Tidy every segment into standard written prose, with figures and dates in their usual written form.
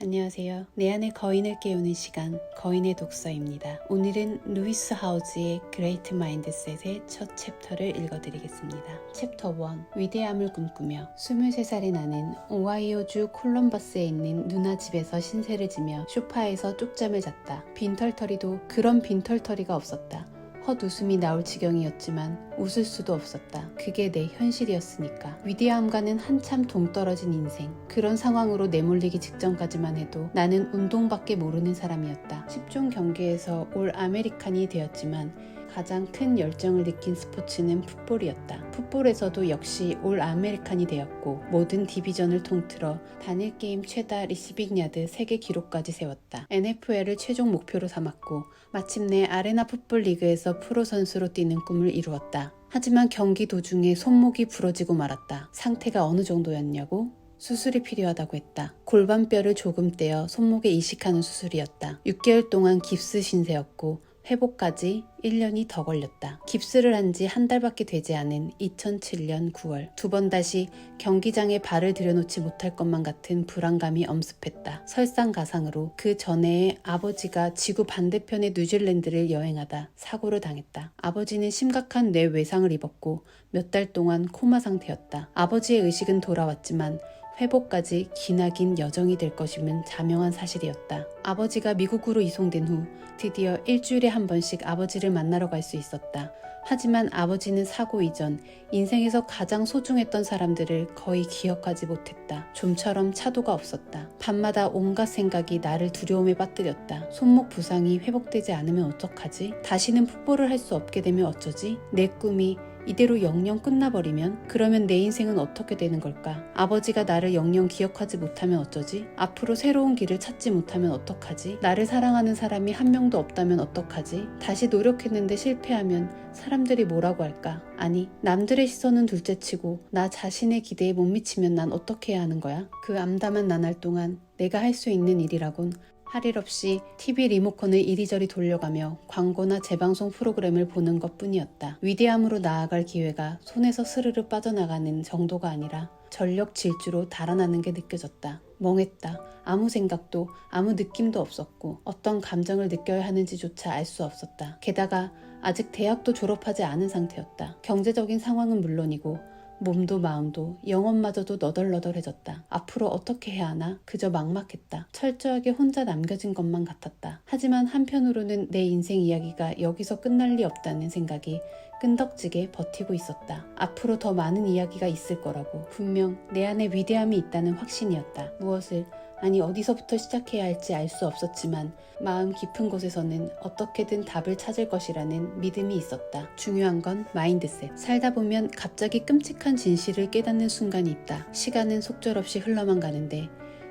안녕하세요. 내 안의 거인을 깨우는 시간, 거인의 독서입니다. 오늘은 루이스 하우즈의 그레이트 마인드셋의 첫 챕터를 읽어드리겠습니다. 챕터 1. 위대함을 꿈꾸며 23살의 나는 오하이오주 콜럼버스에 있는 누나 집에서 신세를 지며 소파에서 쪽잠을 잤다. 빈털터리도 그런 빈털터리가 없었다. 헛웃음이 나올 지경이었지만 웃을 수도 없었다. 그게 내 현실이었으니까. 위대함과는 한참 동떨어진 인생. 그런 상황으로 내몰리기 직전까지만 해도 나는 운동밖에 모르는 사람이었다. 10종 경기에서 올 아메리칸이 되었지만 가장 큰 열정을 느낀 스포츠는 풋볼이었다. 풋볼에서도 역시 올 아메리칸이 되었고 모든 디비전을 통틀어 단일 게임 최다 리시빙 야드 세계 기록까지 세웠다. NFL을 최종 목표로 삼았고 마침내 아레나 풋볼 리그에서 프로 선수로 뛰는 꿈을 이루었다. 하지만 경기 도중에 손목이 부러지고 말았다. 상태가 어느 정도였냐고? 수술이 필요하다고 했다. 골반뼈를 조금 떼어 손목에 이식하는 수술이었다. 6개월 동안 깁스 신세였고 회복까지 1년이 더 걸렸다. 깁스를 한 지 한 달밖에 되지 않은 2007년 9월 두 번 다시 경기장에 발을 들여놓지 못할 것만 같은 불안감이 엄습했다. 설상가상으로 그 전에 아버지가 지구 반대편의 뉴질랜드를 여행하다 사고를 당했다. 아버지는 심각한 뇌 외상을 입었고 몇 달 동안 코마 상태였다. 아버지의 의식은 돌아왔지만 회복까지 기나긴 여정이 될 것임은 자명한 사실이었다. 아버지가 미국으로 이송된 후 드디어 일주일에 한 번씩 아버지를 만나러 갈 수 있었다. 하지만 아버지는 사고 이전 인생에서 가장 소중했던 사람들을 거의 기억하지 못했다. 좀처럼 차도가 없었다. 밤마다 온갖 생각이 나를 두려움에 빠뜨렸다. 손목 부상이 회복되지 않으면 어떡하지? 다시는 풋볼을 할 수 없게 되면 어쩌지? 내 꿈이 이대로 영영 끝나버리면? 그러면 내 인생은 어떻게 되는 걸까? 아버지가 나를 영영 기억하지 못하면 어쩌지? 앞으로 새로운 길을 찾지 못하면 어떡하지? 나를 사랑하는 사람이 한 명도 없다면 어떡하지? 다시 노력했는데 실패하면 사람들이 뭐라고 할까? 아니, 남들의 시선은 둘째치고 나 자신의 기대에 못 미치면 난 어떻게 해야 하는 거야? 그 암담한 나날 동안 내가 할 수 있는 일이라곤 할 일 없이 TV 리모컨을 이리저리 돌려가며 광고나 재방송 프로그램을 보는 것뿐이었다. 위대함으로 나아갈 기회가 손에서 스르르 빠져나가는 정도가 아니라 전력 질주로 달아나는 게 느껴졌다. 멍했다. 아무 생각도 아무 느낌도 없었고 어떤 감정을 느껴야 하는지조차 알 수 없었다. 게다가 아직 대학도 졸업하지 않은 상태였다. 경제적인 상황은 물론이고 몸도 마음도 영혼마저도 너덜너덜해졌다. 앞으로 어떻게 해야 하나? 그저 막막했다. 철저하게 혼자 남겨진 것만 같았다. 하지만 한편으로는 내 인생 이야기가 여기서 끝날 리 없다는 생각이 끈덕지게 버티고 있었다. 앞으로 더 많은 이야기가 있을 거라고. 분명 내 안에 위대함이 있다는 확신이었다. 무엇을 아니 어디서부터 시작해야 할지 알 수 없었지만 마음 깊은 곳에서는 어떻게든 답을 찾을 것이라는 믿음이 있었다. 중요한 건 마인드셋. 살다 보면 갑자기 끔찍한 진실을 깨닫는 순간이 있다. 시간은 속절없이 흘러만 가는데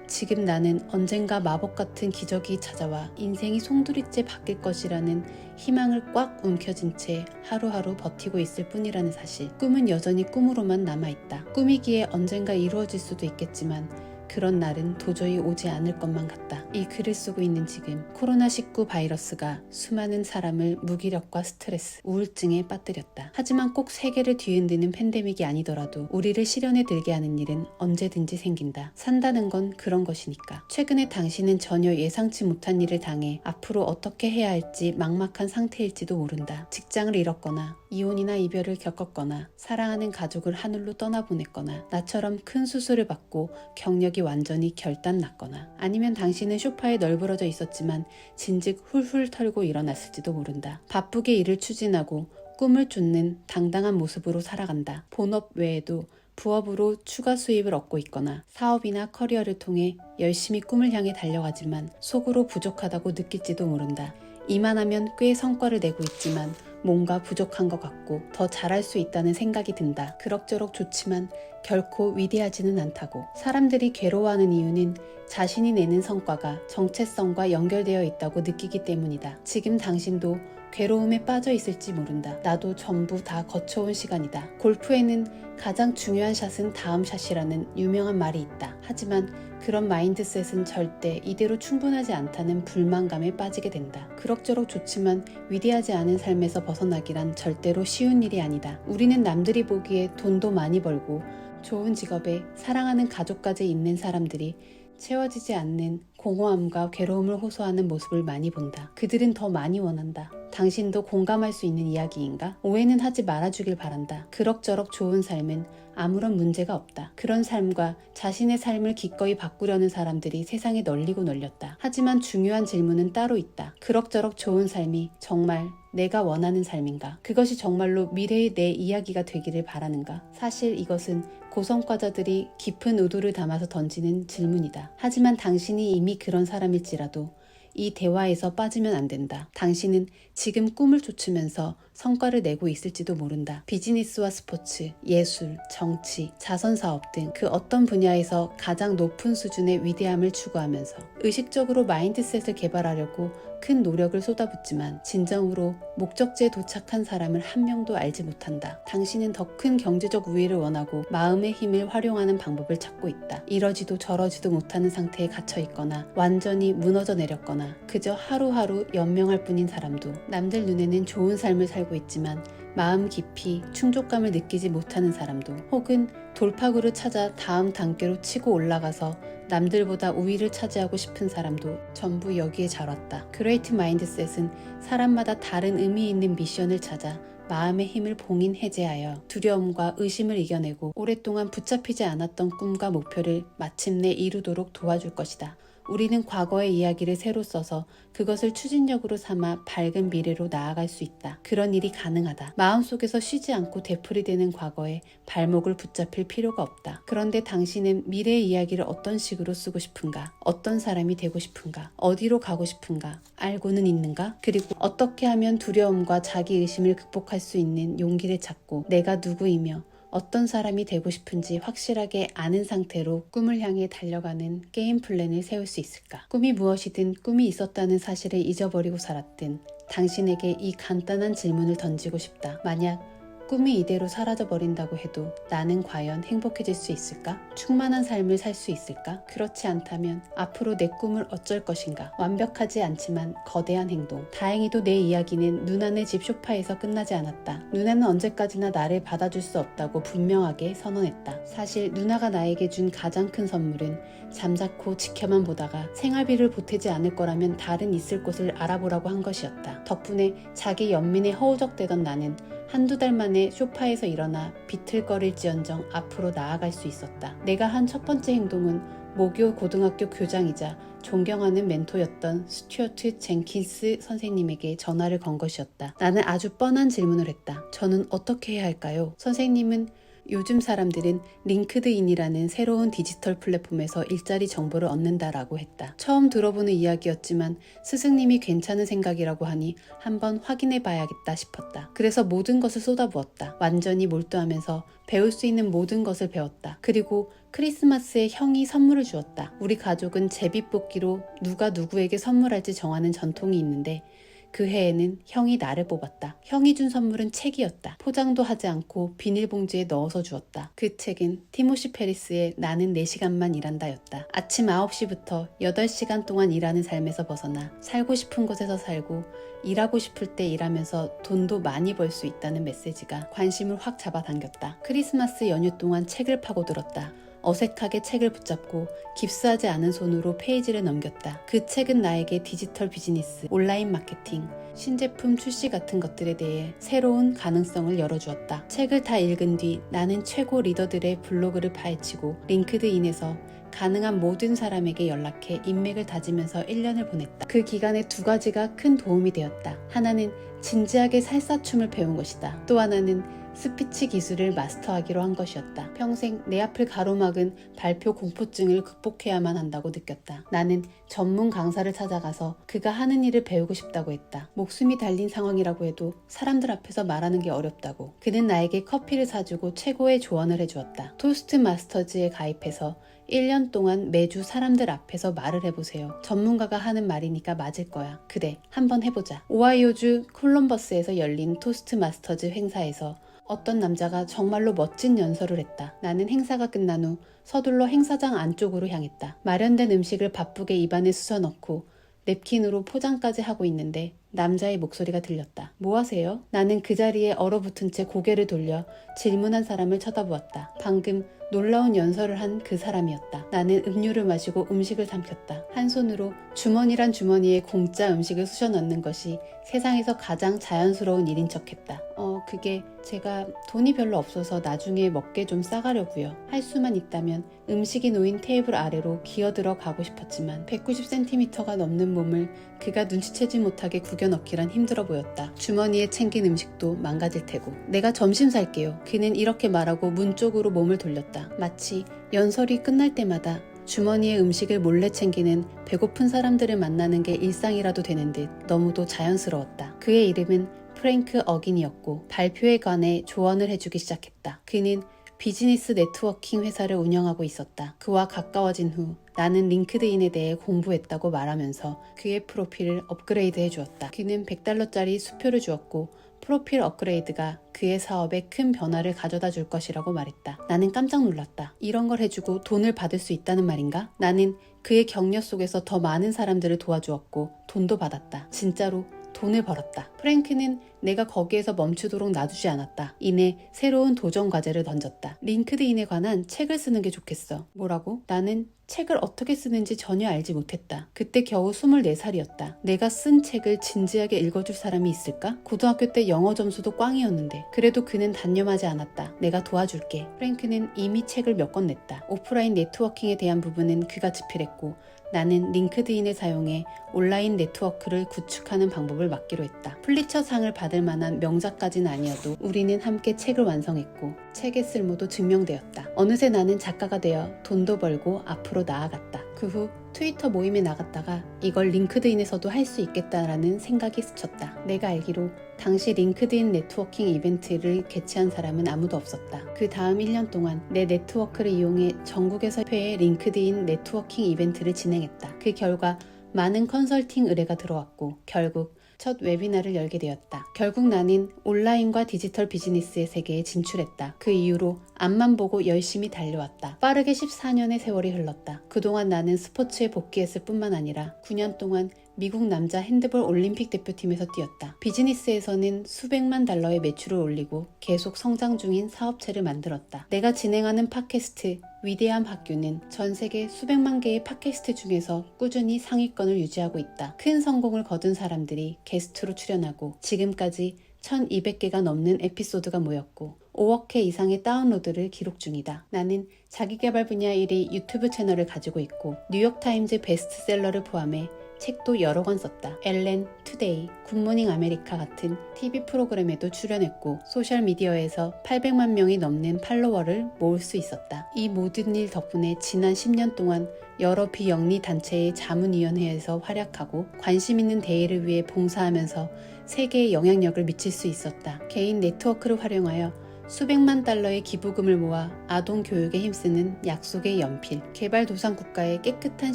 지금 나는 언젠가 마법 같은 기적이 찾아와 인생이 송두리째 바뀔 것이라는 희망을 꽉 움켜쥔 채 하루하루 버티고 있을 뿐이라는 사실. 꿈은 여전히 꿈으로만 남아있다. 꿈이기에 언젠가 이루어질 수도 있겠지만 그런 날은 도저히 오지 않을 것만 같다. 이 글을 쓰고 있는 지금 코로나19 바이러스가 수많은 사람을 무기력과 스트레스, 우울증에 빠뜨렸다. 하지만 꼭 세계를 뒤흔드는 팬데믹이 아니더라도 우리를 시련에 들게 하는 일은 언제든지 생긴다. 산다는 건 그런 것이니까. 최근에 당신은 전혀 예상치 못한 일을 당해 앞으로 어떻게 해야 할지 막막한 상태일지도 모른다. 직장을 잃었거나 이혼이나 이별을 겪었거나 사랑하는 가족을 하늘로 떠나보냈거나 나처럼 큰 수술을 받고 경력이 완전히 결단났거나 아니면 당신은 소파에 널브러져 있었지만 진즉 훌훌 털고 일어났을지도 모른다. 바쁘게 일을 추진하고 꿈을 쫓는 당당한 모습으로 살아간다. 본업 외에도 부업으로 추가 수입을 얻고 있거나 사업이나 커리어를 통해 열심히 꿈을 향해 달려가지만 속으로 부족하다고 느낄지도 모른다. 이만하면 꽤 성과를 내고 있지만 뭔가 부족한 것 같고 더 잘할 수 있다는 생각이 든다. 그럭저럭 좋지만 결코 위대하지는 않다고. 사람들이 괴로워하는 이유는 자신이 내는 성과가 정체성과 연결되어 있다고 느끼기 때문이다. 지금 당신도 괴로움에 빠져 있을지 모른다. 나도 전부 다 거쳐온 시간이다. 골프에는 가장 중요한 샷은 다음 샷이라는 유명한 말이 있다. 하지만 그런 마인드셋은 절대 이대로 충분하지 않다는 불만감에 빠지게 된다. 그럭저럭 좋지만 위대하지 않은 삶에서 벗어나기란 절대로 쉬운 일이 아니다. 우리는 남들이 보기에 돈도 많이 벌고 좋은 직업에 사랑하는 가족까지 있는 사람들이 채워지지 않는 공허함과 괴로움을 호소하는 모습을 많이 본다. 그들은 더 많이 원한다. 당신도 공감할 수 있는 이야기인가? 오해는 하지 말아주길 바란다. 그럭저럭 좋은 삶은 아무런 문제가 없다. 그런 삶과 자신의 삶을 기꺼이 바꾸려는 사람들이 세상에 널리고 널렸다. 하지만 중요한 질문은 따로 있다. 그럭저럭 좋은 삶이 정말 내가 원하는 삶인가? 그것이 정말로 미래의 내 이야기가 되기를 바라는가? 사실 이것은 고성과자들이 깊은 의도를 담아서 던지는 질문이다. 하지만 당신이 이미 그런 사람일지라도 이 대화에서 빠지면 안 된다. 당신은 지금 꿈을 쫓으면서 성과를 내고 있을지도 모른다. 비즈니스와 스포츠, 예술, 정치, 자선사업 등 그 어떤 분야에서 가장 높은 수준의 위대함을 추구하면서 의식적으로 마인드셋을 개발하려고 큰 노력을 쏟아붓지만 진정으로 목적지에 도착한 사람을 한 명도 알지 못한다. 당신은 더 큰 경제적 우위를 원하고 마음의 힘을 활용하는 방법을 찾고 있다. 이러지도 저러지도 못하는 상태에 갇혀 있거나 완전히 무너져 내렸거나 그저 하루하루 연명할 뿐인 사람도, 남들 눈에는 좋은 삶을 살고 있지만 마음 깊이 충족감을 느끼지 못하는 사람도, 혹은 돌파구를 찾아 다음 단계로 치고 올라가서 남들보다 우위를 차지하고 싶은 사람도 전부 여기에 잘 왔다. 그레이트 마인드셋은 사람마다 다른 의미 있는 미션을 찾아 마음의 힘을 봉인 해제하여 두려움과 의심을 이겨내고 오랫동안 붙잡히지 않았던 꿈과 목표를 마침내 이루도록 도와줄 것이다. 우리는 과거의 이야기를 새로 써서 그것을 추진력으로 삼아 밝은 미래로 나아갈 수 있다. 그런 일이 가능하다. 마음속에서 쉬지 않고 되풀이되는 과거에 발목을 붙잡힐 필요가 없다. 그런데 당신은 미래의 이야기를 어떤 식으로 쓰고 싶은가? 어떤 사람이 되고 싶은가? 어디로 가고 싶은가? 알고는 있는가? 그리고 어떻게 하면 두려움과 자기의심을 극복할 수 있는 용기를 찾고 내가 누구이며 어떤 사람이 되고 싶은지 확실하게 아는 상태로 꿈을 향해 달려가는 게임 플랜을 세울 수 있을까? 꿈이 무엇이든 꿈이 있었다는 사실을 잊어버리고 살았든 당신에게 이 간단한 질문을 던지고 싶다. 만약 꿈이 이대로 사라져버린다고 해도 나는 과연 행복해질 수 있을까? 충만한 삶을 살 수 있을까? 그렇지 않다면 앞으로 내 꿈을 어쩔 것인가? 완벽하지 않지만 거대한 행동. 다행히도 내 이야기는 누나네 집 소파에서 끝나지 않았다. 누나는 언제까지나 나를 받아줄 수 없다고 분명하게 선언했다. 사실 누나가 나에게 준 가장 큰 선물은 잠자코 지켜만 보다가 생활비를 보태지 않을 거라면 다른 있을 곳을 알아보라고 한 것이었다. 덕분에 자기 연민에 허우적대던 나는 한두 달 만에 소파에서 일어나 비틀거릴지언정 앞으로 나아갈 수 있었다. 내가 한 첫 번째 행동은 모교 고등학교 교장이자 존경하는 멘토였던 스튜어트 젠킨스 선생님에게 전화를 건 것이었다. 나는 아주 뻔한 질문을 했다. 저는 어떻게 해야 할까요? 선생님은 요즘 사람들은 링크드인이라는 새로운 디지털 플랫폼에서 일자리 정보를 얻는다라고 했다. 처음 들어보는 이야기였지만 스승님이 괜찮은 생각이라고 하니 한번 확인해 봐야겠다 싶었다. 그래서 모든 것을 쏟아부었다. 완전히 몰두하면서 배울 수 있는 모든 것을 배웠다. 그리고 크리스마스에 형이 선물을 주었다. 우리 가족은 제비뽑기로 누가 누구에게 선물할지 정하는 전통이 있는데 그 해에는 형이 나를 뽑았다. 형이 준 선물은 책이었다. 포장도 하지 않고 비닐봉지에 넣어서 주었다. 그 책은 티모시 페리스의 나는 4시간만 일한다였다. 아침 9시부터 8시간 동안 일하는 삶에서 벗어나 살고 싶은 곳에서 살고 일하고 싶을 때 일하면서 돈도 많이 벌 수 있다는 메시지가 관심을 확 잡아당겼다. 크리스마스 연휴 동안 책을 파고들었다. 어색하게 책을 붙잡고 깁스하지 않은 손으로 페이지를 넘겼다. 그 책은 나에게 디지털 비즈니스, 온라인 마케팅, 신제품 출시 같은 것들에 대해 새로운 가능성을 열어주었다. 책을 다 읽은 뒤 나는 최고 리더들의 블로그를 파헤치고 링크드인에서 가능한 모든 사람에게 연락해 인맥을 다지면서 1년을 보냈다. 그 기간에 2가지가 큰 도움이 되었다. 하나는 진지하게 살사춤을 배운 것이다. 또 하나는 스피치 기술을 마스터하기로 한 것이었다. 평생 내 앞을 가로막은 발표 공포증을 극복해야만 한다고 느꼈다. 나는 전문 강사를 찾아가서 그가 하는 일을 배우고 싶다고 했다. 목숨이 달린 상황이라고 해도 사람들 앞에서 말하는 게 어렵다고. 그는 나에게 커피를 사주고 최고의 조언을 해주었다. 토스트 마스터즈에 가입해서 1년 동안 매주 사람들 앞에서 말을 해보세요. 전문가가 하는 말이니까 맞을 거야. 그래, 한번 해보자. 오하이오주 콜럼버스에서 열린 토스트 마스터즈 행사에서 어떤 남자가 정말로 멋진 연설을 했다. 나는 행사가 끝난 후 서둘러 행사장 안쪽으로 향했다. 마련된 음식을 바쁘게 입안에 쑤셔넣고 냅킨으로 포장까지 하고 있는데 남자의 목소리가 들렸다. 뭐 하세요? 나는 그 자리에 얼어붙은 채 고개를 돌려 질문한 사람을 쳐다보았다. 방금 놀라운 연설을 한 그 사람이었다. 나는 음료를 마시고 음식을 삼켰다. 한 손으로 주머니란 주머니에 공짜 음식을 쑤셔 넣는 것이 세상에서 가장 자연스러운 일인 척했다. 그게 제가 돈이 별로 없어서 나중에 먹게 좀 싸가려고요. 할 수만 있다면 음식이 놓인 테이블 아래로 기어들어 가고 싶었지만 190cm가 넘는 몸을 그가 눈치채지 못하게 구겨 넣기란 힘들어 보였다. 주머니에 챙긴 음식도 망가질 테고. 내가 점심 살게요. 그는 이렇게 말하고 문 쪽으로 몸을 돌렸다. 마치 연설이 끝날 때마다 주머니에 음식을 몰래 챙기는 배고픈 사람들을 만나는 게 일상이라도 되는 듯 너무도 자연스러웠다. 그의 이름은 프랭크 어긴이었고 발표에 관해 조언을 해주기 시작했다. 그는 비즈니스 네트워킹 회사를 운영하고 있었다. 그와 가까워진 후 나는 링크드인에 대해 공부했다고 말하면서 그의 프로필을 업그레이드 해주었다. 그는 $100짜리 수표를 주었고 프로필 업그레이드가 그의 사업에 큰 변화를 가져다 줄 것이라고 말했다. 나는 깜짝 놀랐다. 이런 걸 해주고 돈을 받을 수 있다는 말인가? 나는 그의 격려 속에서 더 많은 사람들을 도와주었고 돈도 받았다. 진짜로 돈을 벌었다. 프랭크는 내가 거기에서 멈추도록 놔두지 않았다. 이내 새로운 도전 과제를 던졌다. 링크드인에 관한 책을 쓰는 게 좋겠어. 뭐라고? 나는 책을 어떻게 쓰는지 전혀 알지 못했다. 그때 겨우 24살이었다. 내가 쓴 책을 진지하게 읽어줄 사람이 있을까? 고등학교 때 영어 점수도 꽝이었는데 그래도 그는 단념하지 않았다. 내가 도와줄게. 프랭크는 이미 책을 몇 권 냈다. 오프라인 네트워킹에 대한 부분은 그가 집필했고 나는 링크드인을 사용해 온라인 네트워크를 구축하는 방법을 맡기로 했다. 플리처상을 받을 만한 명작까지는 아니어도 우리는 함께 책을 완성했고 책의 쓸모도 증명되었다. 어느새 나는 작가가 되어 돈도 벌고 앞으로 나아갔다. 그 후 트위터 모임에 나갔다가 이걸 링크드인에서도 할 수 있겠다라는 생각이 스쳤다. 내가 알기로 당시 링크드인 네트워킹 이벤트를 개최한 사람은 아무도 없었다. 그 다음 1년 동안 내 네트워크를 이용해 전국에서 회의 링크드인 네트워킹 이벤트를 진행했다. 그 결과 많은 컨설팅 의뢰가 들어왔고 결국 첫 웨비나를 열게 되었다. 결국 나는 온라인과 디지털 비즈니스의 세계에 진출했다. 그 이후로 앞만 보고 열심히 달려왔다. 빠르게 14년의 세월이 흘렀다. 그동안 나는 스포츠에 복귀했을 뿐만 아니라 9년 동안 미국 남자 핸드볼 올림픽 대표팀에서 뛰었다. 비즈니스에서는 수백만 달러의 매출을 올리고 계속 성장 중인 사업체를 만들었다. 내가 진행하는 팟캐스트 위대한 학교는 전 세계 수백만 개의 팟캐스트 중에서 꾸준히 상위권을 유지하고 있다. 큰 성공을 거둔 사람들이 게스트로 출연하고 지금까지 1200개가 넘는 에피소드가 모였고 5억 회 이상의 다운로드를 기록 중이다. 나는 자기개발 분야 1위 유튜브 채널을 가지고 있고 뉴욕타임즈 베스트셀러를 포함해 책도 여러 권 썼다. 엘렌, 투데이, 굿모닝 아메리카 같은 TV 프로그램에도 출연했고 소셜미디어에서 800만 명이 넘는 팔로워를 모을 수 있었다. 이 모든 일 덕분에 지난 10년 동안 여러 비영리 단체의 자문위원회에서 활약하고 관심 있는 대의를 위해 봉사하면서 세계에 영향력을 미칠 수 있었다. 개인 네트워크를 활용하여 수백만 달러의 기부금을 모아 아동 교육에 힘쓰는 약속의 연필, 개발도상국가의 깨끗한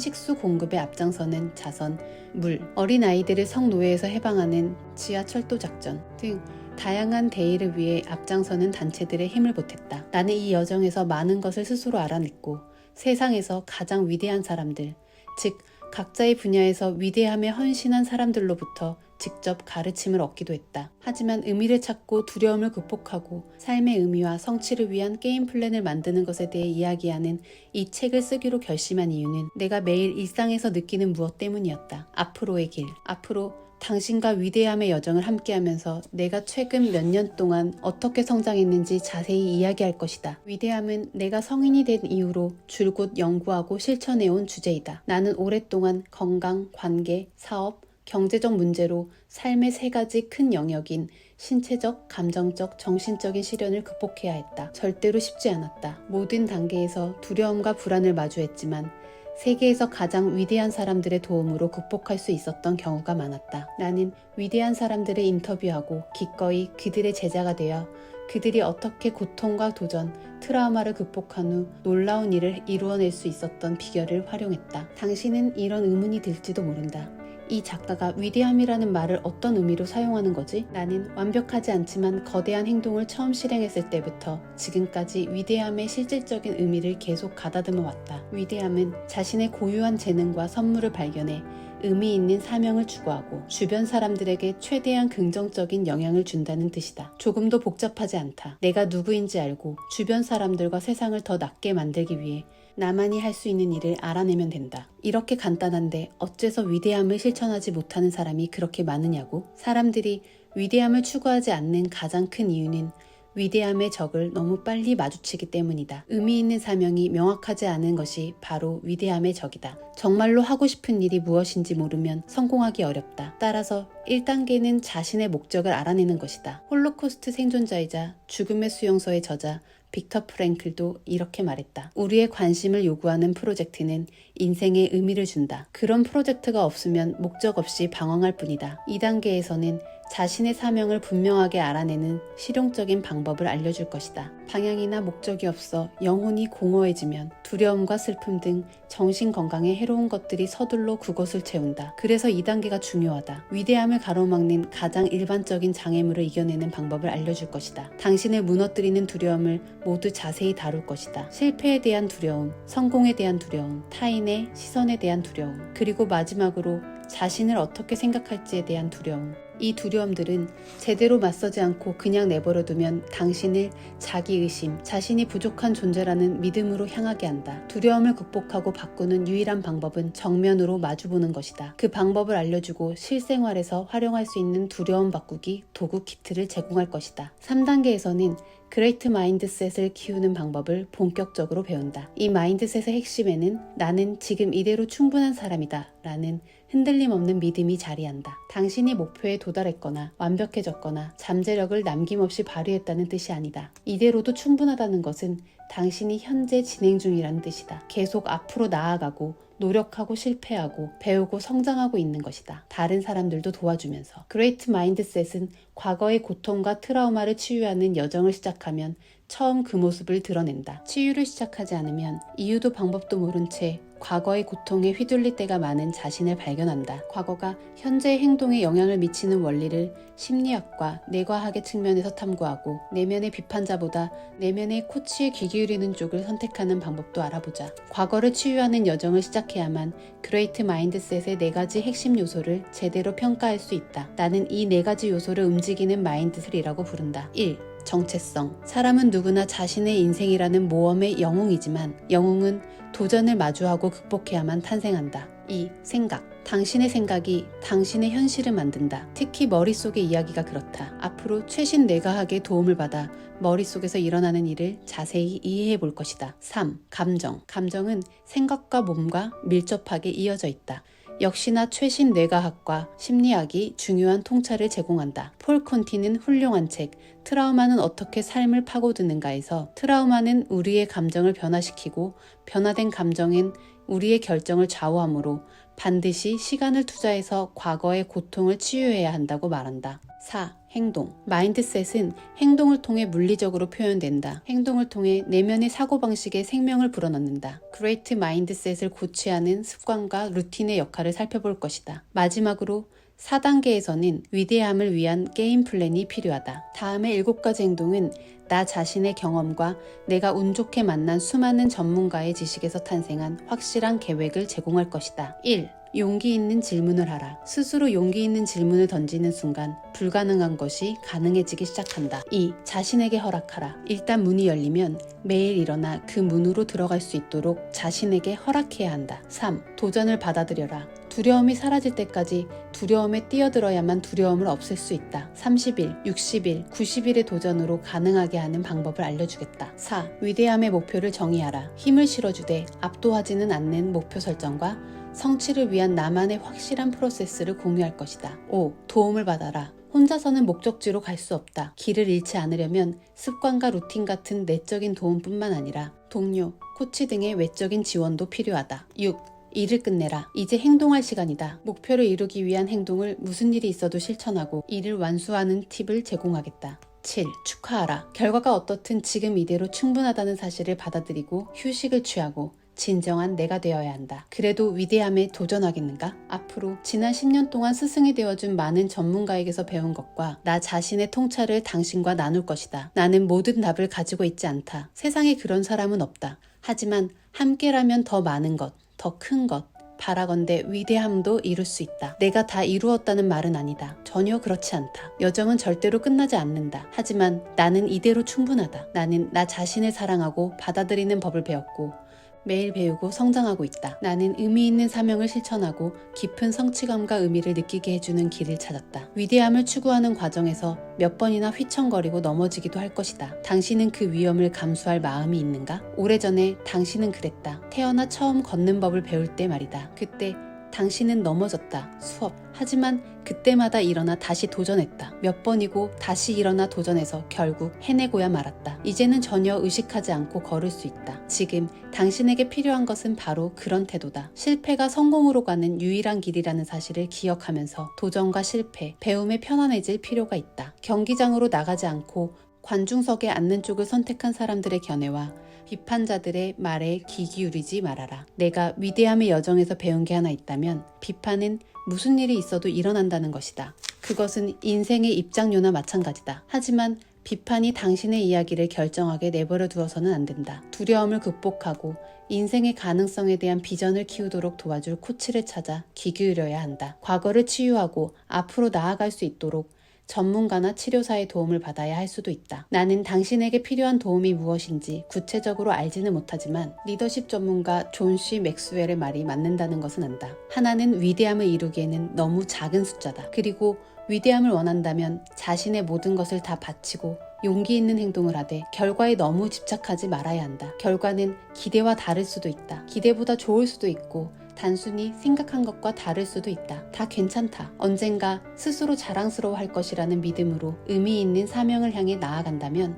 식수 공급에 앞장서는 자선, 물, 어린아이들을 성노예에서 해방하는 지하철도 작전 등 다양한 대의를 위해 앞장서는 단체들의 힘을 보탰다. 나는 이 여정에서 많은 것을 스스로 알아냈고 세상에서 가장 위대한 사람들, 즉 각자의 분야에서 위대함에 헌신한 사람들로부터 직접 가르침을 얻기도 했다. 하지만 의미를 찾고 두려움을 극복하고 삶의 의미와 성취를 위한 게임 플랜을 만드는 것에 대해 이야기하는 이 책을 쓰기로 결심한 이유는 내가 매일 일상에서 느끼는 무엇 때문이었다. 앞으로의 길, 앞으로 당신과 위대함의 여정을 함께하면서 내가 최근 몇 년 동안 어떻게 성장했는지 자세히 이야기할 것이다. 위대함은 내가 성인이 된 이후로 줄곧 연구하고 실천해온 주제이다. 나는 오랫동안 건강, 관계, 사업, 경제적 문제로 삶의 세 가지 큰 영역인 신체적, 감정적, 정신적인 시련을 극복해야 했다. 절대로 쉽지 않았다. 모든 단계에서 두려움과 불안을 마주했지만 세계에서 가장 위대한 사람들의 도움으로 극복할 수 있었던 경우가 많았다. 나는 위대한 사람들을 인터뷰하고 기꺼이 그들의 제자가 되어 그들이 어떻게 고통과 도전, 트라우마를 극복한 후 놀라운 일을 이루어낼 수 있었던 비결을 활용했다. 당신은 이런 의문이 들지도 모른다. 이 작가가 위대함이라는 말을 어떤 의미로 사용하는 거지? 나는 완벽하지 않지만 거대한 행동을 처음 실행했을 때부터 지금까지 위대함의 실질적인 의미를 계속 가다듬어 왔다. 위대함은 자신의 고유한 재능과 선물을 발견해 의미 있는 사명을 추구하고 주변 사람들에게 최대한 긍정적인 영향을 준다는 뜻이다. 조금도 복잡하지 않다. 내가 누구인지 알고 주변 사람들과 세상을 더 낫게 만들기 위해 나만이 할 수 있는 일을 알아내면 된다. 이렇게 간단한데 어째서 위대함을 실천하지 못하는 사람이 그렇게 많으냐고? 사람들이 위대함을 추구하지 않는 가장 큰 이유는 위대함의 적을 너무 빨리 마주치기 때문이다. 의미 있는 사명이 명확하지 않은 것이 바로 위대함의 적이다. 정말로 하고 싶은 일이 무엇인지 모르면 성공하기 어렵다. 따라서 1단계는 자신의 목적을 알아내는 것이다. 홀로코스트 생존자이자 죽음의 수용소의 저자 빅터 프랭클도 이렇게 말했다. 우리의 관심을 요구하는 프로젝트는 인생에 의미를 준다. 그런 프로젝트가 없으면 목적 없이 방황할 뿐이다. 2단계에서는 자신의 사명을 분명하게 알아내는 실용적인 방법을 알려줄 것이다. 방향이나 목적이 없어 영혼이 공허해지면 두려움과 슬픔 등 정신 건강에 해로운 것들이 서둘러 그것을 채운다. 그래서 2단계가 중요하다. 위대함을 가로막는 가장 일반적인 장애물을 이겨내는 방법을 알려줄 것이다. 당신을 무너뜨리는 두려움을 모두 자세히 다룰 것이다. 실패에 대한 두려움, 성공에 대한 두려움, 타인의 시선에 대한 두려움, 그리고 마지막으로 자신을 어떻게 생각할지에 대한 두려움. 이 두려움들은 제대로 맞서지 않고 그냥 내버려두면 당신을 자기의심, 자신이 부족한 존재라는 믿음으로 향하게 한다. 두려움을 극복하고 바꾸는 유일한 방법은 정면으로 마주보는 것이다. 그 방법을 알려주고 실생활에서 활용할 수 있는 두려움 바꾸기 도구 키트를 제공할 것이다. 3단계에서는 그레이트 마인드셋을 키우는 방법을 본격적으로 배운다. 이 마인드셋의 핵심에는 나는 지금 이대로 충분한 사람이다 라는 흔들림 없는 믿음이 자리한다. 당신이 목표에 도달했거나 완벽해졌거나 잠재력을 남김없이 발휘했다는 뜻이 아니다. 이대로도 충분하다는 것은 당신이 현재 진행 중이라는 뜻이다. 계속 앞으로 나아가고 노력하고 실패하고 배우고 성장하고 있는 것이다. 다른 사람들도 도와주면서. 그레이트 마인드셋은 과거의 고통과 트라우마를 치유하는 여정을 시작하면 처음 그 모습을 드러낸다. 치유를 시작하지 않으면 이유도 방법도 모른 채 과거의 고통에 휘둘릴 때가 많은 자신을 발견한다. 과거가 현재의 행동에 영향을 미치는 원리를 심리학과 뇌과학의 측면에서 탐구하고 내면의 비판자보다 내면의 코치에 귀 기울이는 쪽을 선택하는 방법도 알아보자. 과거를 치유하는 여정을 시작해야만 그레이트 마인드셋의 4가지 핵심 요소를 제대로 평가할 수 있다. 나는 이 4가지 요소를 움직이는 마인드셋이라고 부른다. 1. 정체성. 사람은 누구나 자신의 인생이라는 모험의 영웅이지만 영웅은 도전을 마주하고 극복해야만 탄생한다. 2. 생각. 당신의 생각이 당신의 현실을 만든다. 특히 머릿속의 이야기가 그렇다. 앞으로 최신 뇌과학의 도움을 받아 머릿속에서 일어나는 일을 자세히 이해해 볼 것이다. 3. 감정. 감정은 생각과 몸과 밀접하게 이어져 있다. 역시나 최신 뇌과학과 심리학이 중요한 통찰을 제공한다. 폴 콘티는 훌륭한 책 트라우마는 어떻게 삶을 파고드는가에서 트라우마는 우리의 감정을 변화시키고 변화된 감정은 우리의 결정을 좌우하므로 반드시 시간을 투자해서 과거의 고통을 치유해야 한다고 말한다. 4. 행동. 마인드셋은 행동을 통해 물리적으로 표현된다. 행동을 통해 내면의 사고방식에 생명을 불어넣는다. 그레이트 마인드셋을 고취하는 습관과 루틴의 역할을 살펴볼 것이다. 마지막으로 4단계에서는 위대함을 위한 게임 플랜이 필요하다. 다음의 7가지 행동은 나 자신의 경험과 내가 운 좋게 만난 수많은 전문가의 지식에서 탄생한 확실한 계획을 제공할 것이다. 1. 용기 있는 질문을 하라. 스스로 용기 있는 질문을 던지는 순간 불가능한 것이 가능해지기 시작한다. 2. 자신에게 허락하라. 일단 문이 열리면 매일 일어나 그 문으로 들어갈 수 있도록 자신에게 허락해야 한다. 3. 도전을 받아들여라. 두려움이 사라질 때까지 두려움에 뛰어들어야만 두려움을 없앨 수 있다. 30일, 60일, 90일의 도전으로 가능하게 하는 방법을 알려주겠다. 4. 위대함의 목표를 정의하라. 힘을 실어주되 압도하지는 않는 목표 설정과 성취를 위한 나만의 확실한 프로세스를 공유할 것이다. 5. 도움을 받아라. 혼자서는 목적지로 갈 수 없다. 길을 잃지 않으려면 습관과 루틴 같은 내적인 도움뿐만 아니라 동료, 코치 등의 외적인 지원도 필요하다. 6. 일을 끝내라. 이제 행동할 시간이다. 목표를 이루기 위한 행동을 무슨 일이 있어도 실천하고 이를 완수하는 팁을 제공하겠다. 7. 축하하라. 결과가 어떻든 지금 이대로 충분하다는 사실을 받아들이고 휴식을 취하고 진정한 내가 되어야 한다. 그래도 위대함에 도전하겠는가? 앞으로 지난 10년 동안 스승이 되어준 많은 전문가에게서 배운 것과 나 자신의 통찰을 당신과 나눌 것이다. 나는 모든 답을 가지고 있지 않다. 세상에 그런 사람은 없다. 하지만 함께라면 더 많은 것, 더 큰 것, 바라건대 위대함도 이룰 수 있다. 내가 다 이루었다는 말은 아니다. 전혀 그렇지 않다. 여정은 절대로 끝나지 않는다. 하지만 나는 이대로 충분하다. 나는 나 자신을 사랑하고 받아들이는 법을 배웠고 매일 배우고 성장하고 있다. 나는 의미 있는 사명을 실천하고 깊은 성취감과 의미를 느끼게 해주는 길을 찾았다. 위대함을 추구하는 과정에서 몇 번이나 휘청거리고 넘어지기도 할 것이다. 당신은 그 위험을 감수할 마음이 있는가? 오래전에 당신은 그랬다. 태어나 처음 걷는 법을 배울 때 말이다. 그때 당신은 넘어졌다. 수업. 하지만 그때마다 일어나 다시 도전했다. 몇 번이고 다시 일어나 도전해서 결국 해내고야 말았다. 이제는 전혀 의식하지 않고 걸을 수 있다. 지금 당신에게 필요한 것은 바로 그런 태도다. 실패가 성공으로 가는 유일한 길이라는 사실을 기억하면서 도전과 실패, 배움에 편안해질 필요가 있다. 경기장으로 나가지 않고 관중석에 앉는 쪽을 선택한 사람들의 견해와 비판자들의 말에 귀 기울이지 말아라. 내가 위대함의 여정에서 배운 게 하나 있다면 비판은 무슨 일이 있어도 일어난다는 것이다. 그것은 인생의 입장료나 마찬가지다. 하지만 비판이 당신의 이야기를 결정하게 내버려 두어서는 안 된다. 두려움을 극복하고 인생의 가능성에 대한 비전을 키우도록 도와줄 코치를 찾아 귀 기울여야 한다. 과거를 치유하고 앞으로 나아갈 수 있도록 전문가나 치료사의 도움을 받아야 할 수도 있다. 나는 당신에게 필요한 도움이 무엇인지 구체적으로 알지는 못하지만 리더십 전문가 존 C 맥스웰의 말이 맞는다는 것은 안다. 하나는 위대함을 이루기에는 너무 작은 숫자다. 그리고 위대함을 원한다면 자신의 모든 것을 다 바치고 용기 있는 행동을 하되 결과에 너무 집착하지 말아야 한다. 결과는 기대와 다를 수도 있다. 기대보다 좋을 수도 있고 단순히 생각한 것과 다를 수도 있다. 다 괜찮다. 언젠가 스스로 자랑스러워 할 것이라는 믿음으로 의미 있는 사명을 향해 나아간다면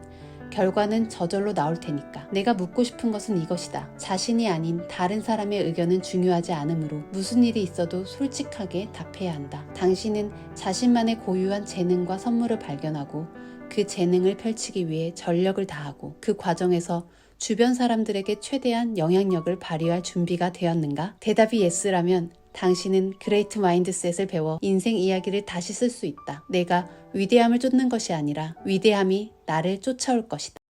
결과는 저절로 나올 테니까. 내가 묻고 싶은 것은 이것이다. 자신이 아닌 다른 사람의 의견은 중요하지 않으므로 무슨 일이 있어도 솔직하게 답해야 한다. 당신은 자신만의 고유한 재능과 선물을 발견하고 그 재능을 펼치기 위해 전력을 다하고 그 과정에서 주변 사람들에게 최대한 영향력을 발휘할 준비가 되었는가? 대답이 예스라면 당신은 그레이트 마인드셋을 배워 인생 이야기를 다시 쓸 수 있다. 내가 위대함을 쫓는 것이 아니라 위대함이 나를 쫓아올 것이다.